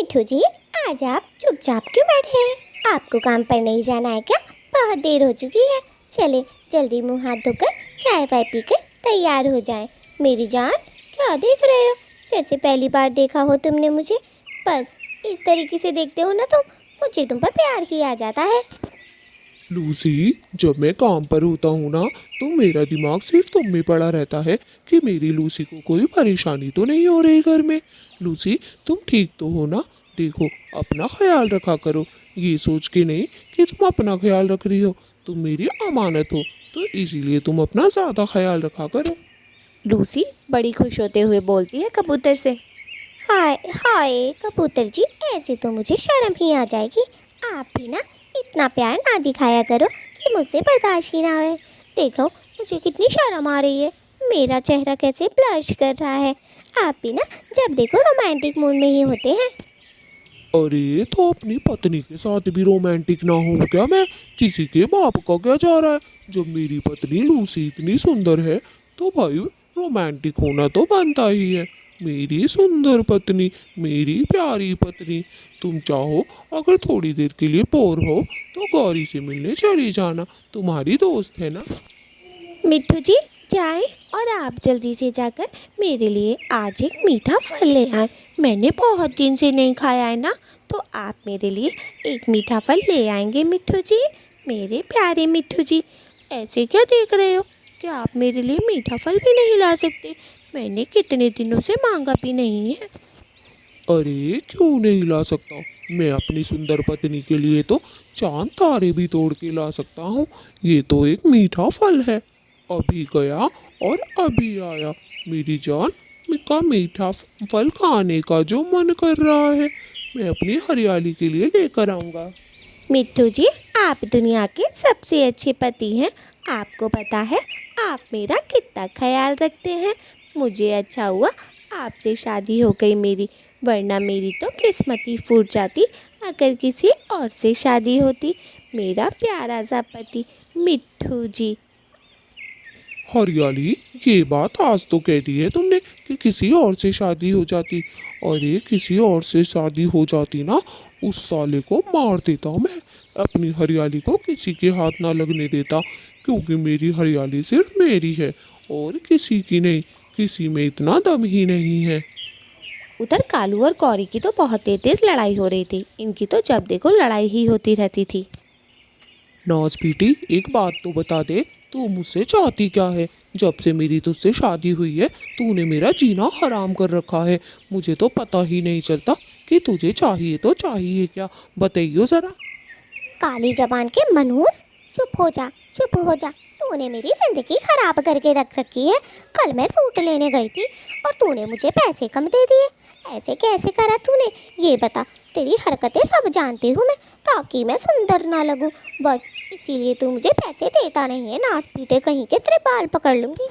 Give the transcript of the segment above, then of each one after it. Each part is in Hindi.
मिठू जी, आज आप चुपचाप क्यों बैठे हैं? आपको काम पर नहीं जाना है क्या? बहुत देर हो चुकी है। चले जल्दी मुंह हाथ धोकर चाय वाय पीकर तैयार हो जाएं। मेरी जान, क्या देख रहे हो? जैसे पहली बार देखा हो तुमने मुझे। बस इस तरीके से देखते हो ना तो मुझे तुम पर प्यार ही आ जाता है। लूसी, जब मैं काम पर होता हूँ ना तो मेरा दिमाग सिर्फ तुम में पड़ा रहता है कि मेरी लूसी को कोई परेशानी तो नहीं हो रही घर में। लूसी, तुम ठीक तो हो ना? देखो, अपना ख्याल रखा करो। ये सोच के नहीं कि तुम अपना ख्याल रख रही हो, तुम मेरी अमानत हो, तो इसीलिए तुम अपना ज़्यादा ख्याल रखा करो। लूसी बड़ी खुश होते हुए बोलती है कबूतर से। हाय हाय कबूतर जी, ऐसे तो मुझे शर्म ही आ जाएगी। आप भी ना इतना प्यार ना दिखाया करो कि मुझसे बर्दाश्त ही ना हो। देखो मुझे कितनी शर्म आ रही है। मेरा चेहरा कैसे ब्लश कर रहा है। आप भी ना जब देखो रोमांटिक मूड में ही होते हैं। अरे, तो अपनी पत्नी के साथ भी रोमांटिक ना हूँ क्या मैं? किसी के बाप का क्या जा रहा है? जब मेरी पत्नी लूसी इतनी सुंदर है तो भाई रोमांटिक होना तो बनता ही है। मेरी सुंदर पत्नी, मेरी प्यारी पत्नी, तुम चाहो अगर थोड़ी देर के लिए बोर हो तो गौरी से मिलने चली जाना, तुम्हारी दोस्त है ना। मिट्ठू जी जाएं और आप जल्दी से जाकर मेरे लिए आज एक मीठा फल ले आए। मैंने बहुत दिन से नहीं खाया है ना, तो आप मेरे लिए एक मीठा फल ले आएंगे मिट्ठू जी। मेरे प्यारे मिट्ठू जी, ऐसे क्या देख रहे हो? क्या आप मेरे लिए मीठा फल भी नहीं ला सकते? मैंने कितने दिनों से मांगा भी नहीं है। अरे, क्यों नहीं ला सकता? मैं अपनी सुंदर पत्नी के लिए तो चांद तारे भी तोड़ के ला सकता हूँ। ये तो एक मीठा फल है, अभी गया और अभी आया। मेरी जान, का मीठा फल खाने का जो मन कर रहा है, मैं अपनी हरियाली के लिए लेकर आऊँगा। मिट्ठू जी, आप दुनिया के सबसे अच्छे पति हैं। आपको पता है आप मेरा कितना ख्याल रखते हैं। मुझे अच्छा हुआ आपसे शादी हो गई मेरी, वरना मेरी तो किस्मत ही फूट जाती अगर किसी और से शादी होती। मेरा प्यारा सा पति मिट्ठू जी। हरियाली, ये बात आज तो कह दी है तुमने कि किसी और से शादी हो जाती। अरे, किसी और से शादी हो जाती ना, उस साले को मार देता मैं। अपनी हरियाली को किसी के हाथ ना लगने देता, क्योंकि मेरी हरियाली सिर्फ मेरी है और किसी की नहीं। किसी में इतना दम ही नहीं है। उधर कालू और कौरी की तो बहुत तेज लड़ाई हो रही थी। इनकी तो जब देखो लड़ाई ही होती रहती थी। नाज बेटी, एक बात तो बता दे, तू मुझसे चाहती क्या है? जब से मेरी तुझसे शादी हुई है तूने मेरा जीना हराम कर रखा है। मुझे तो पता ही नहीं चलता कि तुझे चाहिए तो चाहिए क्या, बताइयो ज़रा। काली जबान के मनहूस, चुप हो जा, चुप हो जा। तूने मेरी जिंदगी खराब करके रख रखी है। कल मैं सूट लेने गई थी और तूने मुझे पैसे कम दे दिए। ऐसे कैसे करा तूने? ये बता। तेरी हरकतें सब जानती हूँ मैं, ताकि मैं सुंदर ना लगूं। बस इसीलिए तू मुझे पैसे देता नहीं है। नास पीटे कहीं के तेरे बाल पकड़ लूंगी।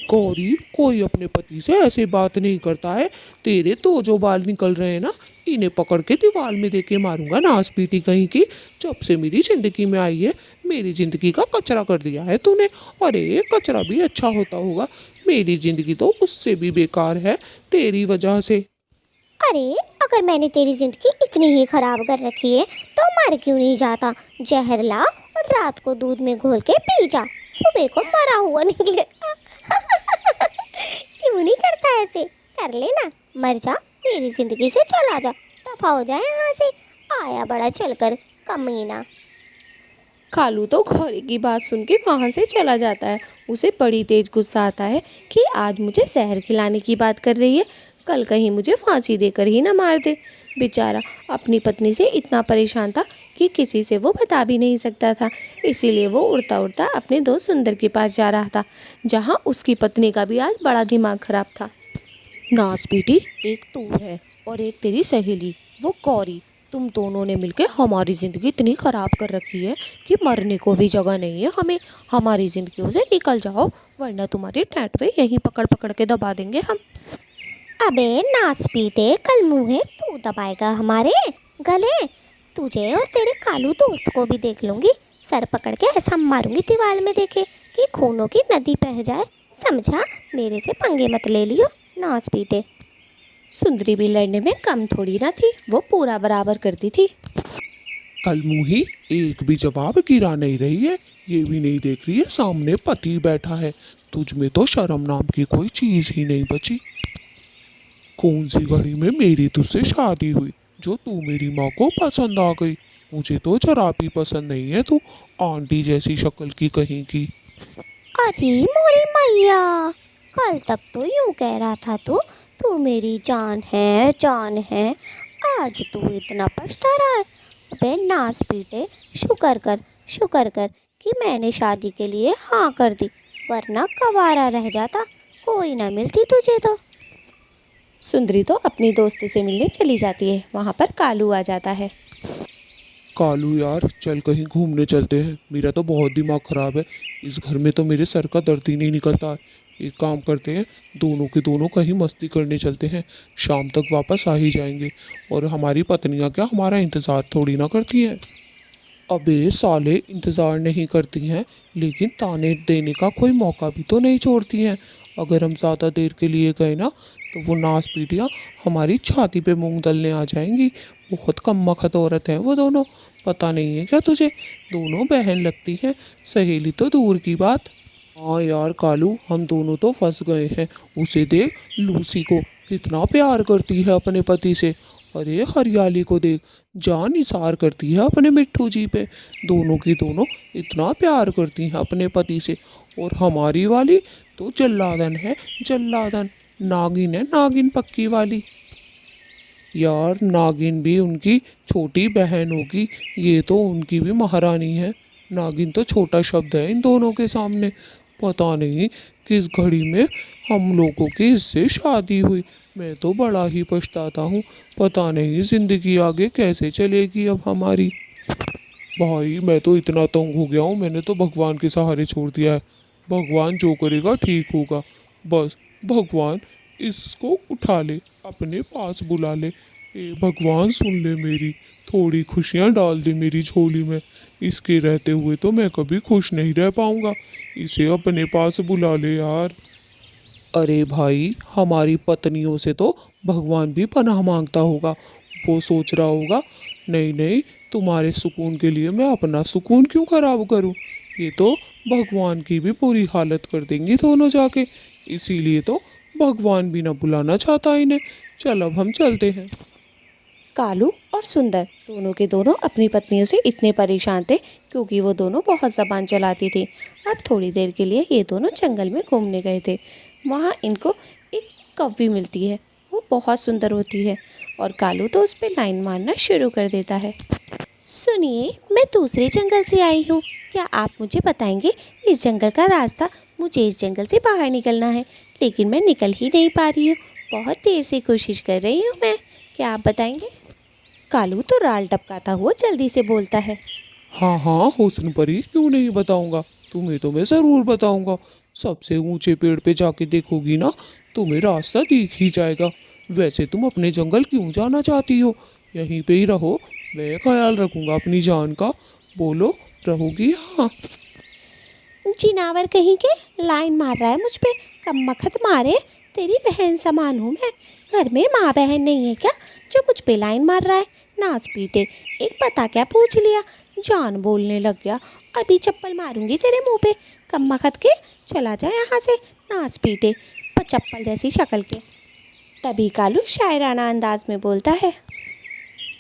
गौरी, कोई अपने पति से ऐसे बात नहीं करता है। तेरे तो जो बाल निकल रहे हैं ना, इन्हें पकड़ के दीवार में दे के मारूंगा, नास पीटी कहीं की। जब से मेरी ज़िंदगी में आई है, मेरी ज़िंदगी का कचरा कर दिया है तूने। अरे, कचरा भी अच्छा होता होगा, मेरी ज़िंदगी तो उससे भी बेकार है तेरी वजह से। अरे अगर मैंने तेरी जिंदगी इतनी ही खराब कर रखी है तो मर क्यों नहीं जाता? जहर ला और रात को दूध में घोल के पी जा, सुबह को मरा हुआ निकलेगा। क्यों नहीं करता ऐसे? कर लेना, मर जा, मेरी जिंदगी से चला जा, दफा हो जाए यहाँ से। आया बड़ा चलकर कमीना। कालू तो गौरी की बात सुन के वहाँ से चला जाता है। उसे बड़ी तेज गुस्सा आता है कि आज मुझे जहर खिलाने की बात कर रही है, कल कहीं मुझे फांसी देकर ही ना मार दे। बेचारा अपनी पत्नी से इतना परेशान था कि किसी से वो बता भी नहीं सकता था। इसीलिए वो उड़ता उड़ता अपने दोस्त सुंदर के पास जा रहा था, जहाँ उसकी पत्नी का भी आज बड़ा दिमाग खराब था। नास बेटी, एक तू है और एक तेरी सहेली वो गौरी, तुम दोनों ने मिलकर हमारी ज़िंदगी इतनी ख़राब कर रखी है कि मरने को भी जगह नहीं है हमें। हमारी ज़िंदगियों से निकल जाओ, वरना तुम्हारी टैटवे यहीं पकड़ पकड़ के दबा देंगे हम। अबे नास पीटे, कल मुँहे तू दबाएगा हमारे गले। तुझे और तेरे कालू दोस्त को भी देख लूंगी। सर पकड़ के ऐसा मारूंगी दीवार में देखे कि खूनों की नदी बह जाए। समझा? मेरे से पंगे मत ले लियो नास पीटे। सुंदरी भी लड़ने में कम थोड़ी ना थी, वो पूरा बराबर करती थी। कल मुही एक भी जवाब गिरा नहीं रही है, ये भी नहीं देख रही है सामने पति बैठा है। तुझ में तो शर्म नाम की कोई चीज ही नहीं बची। कौन सी घड़ी में मेरी तुझसे शादी हुई जो तू मेरी माँ को पसंद आ गई? मुझे तो जरा भी पसंद नहीं है तू, आंटी जैसी शक्ल की कहीं की। अरे मोरी मैया, कल तक तो यूं कह रहा था तू मेरी जान है जान है। आज तू इतना पछता रहा है। अबे नास पीटे, शुक्र कर कि मैंने शादी के लिए हाँ कर दी, वरना कवारा रह जाता, कोई ना मिलती तुझे तो। सुंदरी तो अपनी दोस्त से मिलने चली जाती है, वहाँ पर कालू आ जाता है। कालू यार, चल कहीं घूमने चलते हैं, मेरा तो बहुत दिमाग खराब है। इस घर में तो मेरे सर का दर्द ही नहीं निकलता। एक काम करते हैं, दोनों के दोनों कहीं मस्ती करने चलते हैं, शाम तक वापस आ ही जाएंगे। और हमारी पत्नियां क्या हमारा इंतज़ार थोड़ी ना करती हैं। अबे साले, इंतज़ार नहीं करती हैं लेकिन ताने देने का कोई मौका भी तो नहीं छोड़ती हैं। अगर हम ज़्यादा देर के लिए गए ना तो वो नाच पीटियाँ हमारी छाती पे मूंग दलने आ जाएंगी। बहुत कम मखत औरत हैं वो दोनों, पता नहीं है क्या तुझे? दोनों बहन लगती हैं, सहेली तो दूर की बात। हाँ यार कालू, हम दोनों तो फंस गए हैं। उसे देख, लूसी को कितना प्यार करती है अपने पति से। अरे हरियाली को देख, जान निसार करती है अपने मिट्ठू जी पे। दोनों की दोनों इतना प्यार करती हैं अपने पति से। और हमारी वाली तो जल्लादन है, जल्लादन, नागिन है, नागिन पक्की वाली। यार नागिन भी उनकी छोटी बहन होगी, ये तो उनकी भी महारानी है। नागिन तो छोटा शब्द है इन दोनों के सामने। पता नहीं किस घड़ी में हम लोगों की इससे शादी हुई। मैं तो बड़ा ही पछताता हूँ। पता नहीं ज़िंदगी आगे कैसे चलेगी अब हमारी। भाई मैं तो इतना तंग हो गया हूँ, मैंने तो भगवान के सहारे छोड़ दिया है। भगवान जो करेगा ठीक होगा। बस भगवान इसको उठा ले, अपने पास बुला ले। ए भगवान सुन ले मेरी, थोड़ी खुशियाँ डाल दे मेरी झोली में। इसके रहते हुए तो मैं कभी खुश नहीं रह पाऊँगा। इसे अपने पास बुला ले यार। अरे भाई, हमारी पत्नियों से तो भगवान भी पनाह मांगता होगा। वो सोच रहा होगा, नहीं नहीं, तुम्हारे सुकून के लिए मैं अपना सुकून क्यों खराब करूं। ये तो भगवान की भी पूरी हालत कर देंगी दोनों जाके। इसीलिए तो भगवान भी ना बुलाना चाहता इन्हें। चल अब हम चलते हैं। कालू और सुंदर दोनों के दोनों अपनी पत्नियों से इतने परेशान थे क्योंकि वो दोनों बहुत ज़बान चलाती थी। अब थोड़ी देर के लिए ये दोनों जंगल में घूमने गए थे। वहाँ इनको एक कौवी मिलती है, वो बहुत सुंदर होती है और कालू तो उस पर लाइन मारना शुरू कर देता है। सुनिए, मैं दूसरे जंगल से आई हूँ, क्या आप मुझे बताएंगे इस जंगल का रास्ता? मुझे इस जंगल से बाहर निकलना है, लेकिन मैं निकल ही नहीं पा रही हूँ। बहुत देर से कोशिश कर रही हूँ मैं, क्या आप बताएंगे? कालू तो राल टपकाता हुआ जल्दी से बोलता है। हाँ हाँ हुस्न परी, क्यों नहीं बताऊंगा, तुम्हें तो मैं ज़रूर बताऊंगा। सबसे ऊंचे पेड़ पे जाके देखोगी ना, तुम्हें रास्ता दिख ही जाएगा। वैसे तुम अपने जंगल क्यों जाना चाहती हो? यहीं पे ही रहो, मैं ख्याल रखूंगा अपनी जान का। बोलो, रहोगी? हाँ। जिनावर कहीं के, लाइन मार रहा है मुझ पे। कम मखत मारे, तेरी बहन समान हूँ मैं। घर में माँ बहन नहीं है क्या जो मुझ पे लाइन मार रहा है? नास पीटे, एक पता क्या पूछ लिया, जान बोलने लग गया। अभी चप्पल मारूंगी तेरे मुंह पे। कम मखत के, चला जा यहाँ से, नास पीटे, चप्पल जैसी शक्ल के। तभी कालू शायराना अंदाज में बोलता है।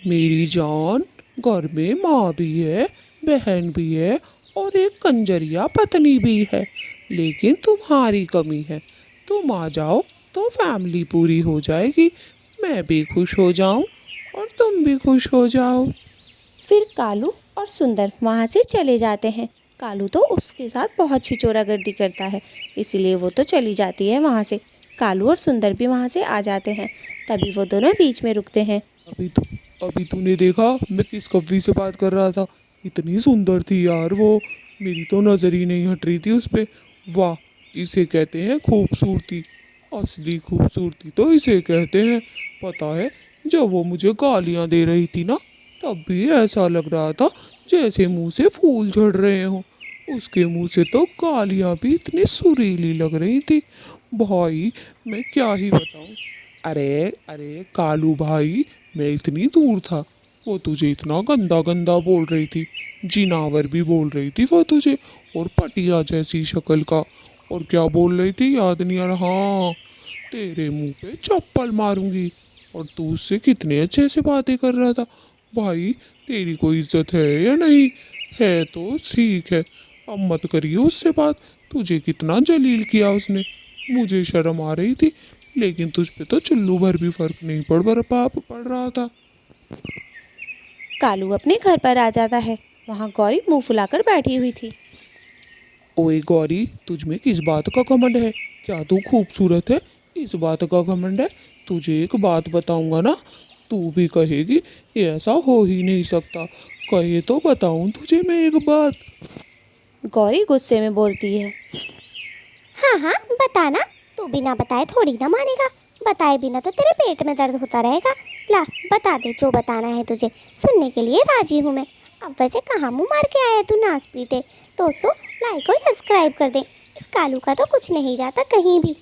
मेरी जान, घर में माँ भी है, बहन भी है और एक कंजरिया पत्नी भी है, लेकिन तुम्हारी कमी है। तुम आ जाओ तो फैमिली पूरी हो जाएगी। मैं भी खुश हो जाऊं और तुम भी खुश हो जाओ। फिर कालू और सुंदर वहाँ से चले जाते हैं। कालू तो उसके साथ बहुत छिचोरागर्दी करता है, इसीलिए वो तो चली जाती है वहाँ से। कालू और सुंदर भी वहाँ से आ जाते हैं। तभी वो दोनों बीच में रुकते हैं। अभी तूने देखा मैं किस कव्वी से बात कर रहा था? इतनी सुंदर थी यार वो, मेरी तो नज़र ही नहीं हट रही थी उस पे। वाह, इसे कहते हैं खूबसूरती। असली खूबसूरती तो इसे कहते हैं। पता है, जब वो मुझे गालियाँ दे रही थी ना, तब भी ऐसा लग रहा था जैसे मुंह से फूल झड़ रहे हों। उसके मुंह से तो गालियाँ भी इतनी सुरीली लग रही थी। भाई मैं क्या ही बताऊँ। अरे अरे कालू भाई, मैं इतनी दूर था, वो तुझे इतना गंदा गंदा बोल रही थी, जिनावर भी बोल रही थी वो तुझे, और पटिया जैसी शक्ल का। और क्या बोल रही थी याद नहीं आ रहा। हाँ, तेरे मुंह पे चप्पल मारूंगी। और तू उससे कितने अच्छे से बातें कर रहा था। भाई, तेरी कोई इज्जत है या नहीं? है तो ठीक है, अब मत करिए उससे बात। तुझे कितना जलील किया उसने। मुझे शर्म आ रही थी, लेकिन तुझ पे तो चुल्लू भर भी फर्क नहीं पड़ रहा था। कालू अपने घर पर आ जाता है। वहाँ गौरी मुंह फुलाकर बैठी हुई थी। ओए गौरी, तुझ में किस बात का घमंड है? क्या तू खूबसूरत है, इस बात का घमंड है? तुझे एक बात बताऊंगा ना, तू भी कहेगी ये ऐसा हो ही नहीं सकता। कहे तो बताऊं तुझे मैं एक बात। गौरी गुस्से में बोलती है। हाँ हाँ बताना, तू बिना बताए थोड़ी ना मानेगा। बताए बिना तो तेरे पेट में दर्द होता रहेगा। ला बता दे जो बताना है तुझे, सुनने के लिए राजी हूँ मैं। अब वैसे कहाँ मुँह मार के आया तू नास पीटे। दोस्तों लाइक और सब्सक्राइब कर दे, इस कालू का तो कुछ नहीं जाता कहीं भी।